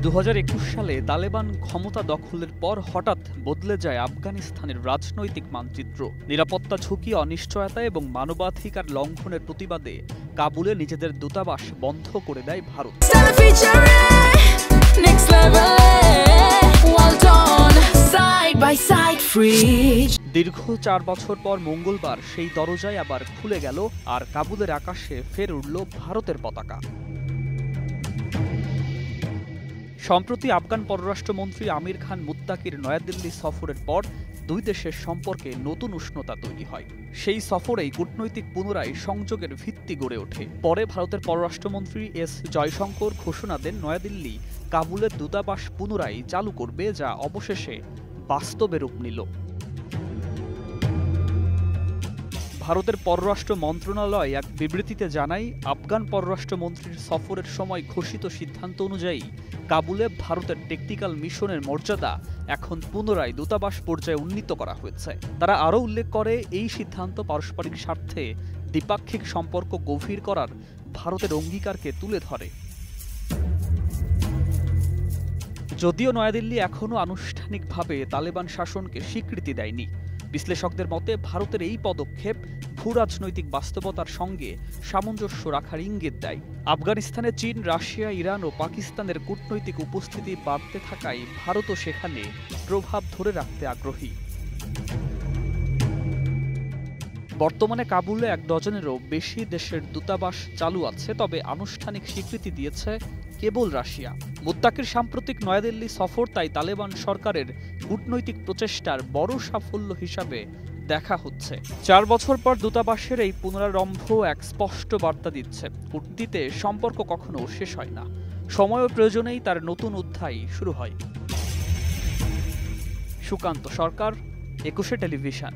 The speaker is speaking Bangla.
2021 সালে তালেবান ক্ষমতা দখলের পর হঠাৎ বদলে যায় আফগানিস্তানের রাজনৈতিক মানচিত্র। নিরাপত্তা ঝুঁকি, অনিশ্চয়তা এবং মানবাধিকার লঙ্ঘনের প্রতিবাদে কাবুলে নিজেদের দূতাবাস বন্ধ করে দেয় ভারত। দীর্ঘ 4 বছর পর মঙ্গলবার সেই দরজায় আবার খুলে গেল, আর কাবুলের আকাশে ফের উড়ল ভারতের পতাকা। সম্প্রতি আফগান পররাষ্ট্রমন্ত্রী আমির খান মুত্তাকির নয়াদিল্লি সফরের পর দুই দেশের সম্পর্কে নতুন উষ্ণতা তৈরি হয়। সেই সফরেই কূটনৈতিক পুনরায় সংযোগের ভিত্তি গড়ে ওঠে। পরে ভারতের পররাষ্ট্রমন্ত্রী এস জয়শঙ্কর ঘোষণা দেন নয়াদিল্লি কাবুলের দূতাবাস পুনরায় চালু করবে, যা অবশেষে বাস্তবে রূপ নিল। ভারতের পররাষ্ট্র মন্ত্রণালয় এক বিবৃতিতে জানায়, আফগান পররাষ্ট্রমন্ত্রীর সফরের সময় ঘোষিত সিদ্ধান্ত অনুযায়ী কাবুলে ভারতের টেকনিক্যাল মিশনের মর্যাদা এখন পুনরায় দূতাবাস পর্যায়ে উন্নীত করা হয়েছে। তারা আরও উল্লেখ করে, এই সিদ্ধান্ত পারস্পরিক স্বার্থে দ্বিপাক্ষিক সম্পর্ক গভীর করার ভারতের অঙ্গীকারকে তুলে ধরে। যদিও নয়াদিল্লি এখনও আনুষ্ঠানিকভাবে তালেবান শাসনকে স্বীকৃতি দেয়নি, বিশ্লেষকদের মতে ভারতের এই পদক্ষেপ ভূরাজনৈতিক বাস্তবতার সঙ্গে সামঞ্জস্য রাখার ইঙ্গিত দেয়। আফগানিস্তানে চীন, রাশিয়া, ইরান ও পাকিস্তানের কূটনৈতিক উপস্থিতি বাড়তে থাকায় ভারতও সেখানে প্রভাব ধরে রাখতে আগ্রহী। বর্তমানে কাবুলে 1 ডজনেরও বেশি দেশের দূতাবাস চালু আছে, তবে আনুষ্ঠানিক স্বীকৃতি দিয়েছে কেবল রাশিয়া। মুত্তাকির সাম্প্রতিক নয়াদিল্লি সফর তাই তালেবান সরকারের কূটনৈতিক প্রচেষ্টার বড় সাফল্য হিসাবে দেখা হচ্ছে। 4 বছর পর দূতাবাসের এই পুনরারম্ভ এক স্পষ্ট বার্তা দিচ্ছে, কূটনীতিতে সম্পর্ক কখনো শেষ হয় না, সময় ও প্রয়োজনেই তার নতুন অধ্যায় শুরু হয়। সুকান্ত সরকার, 21 টেলিভিশন।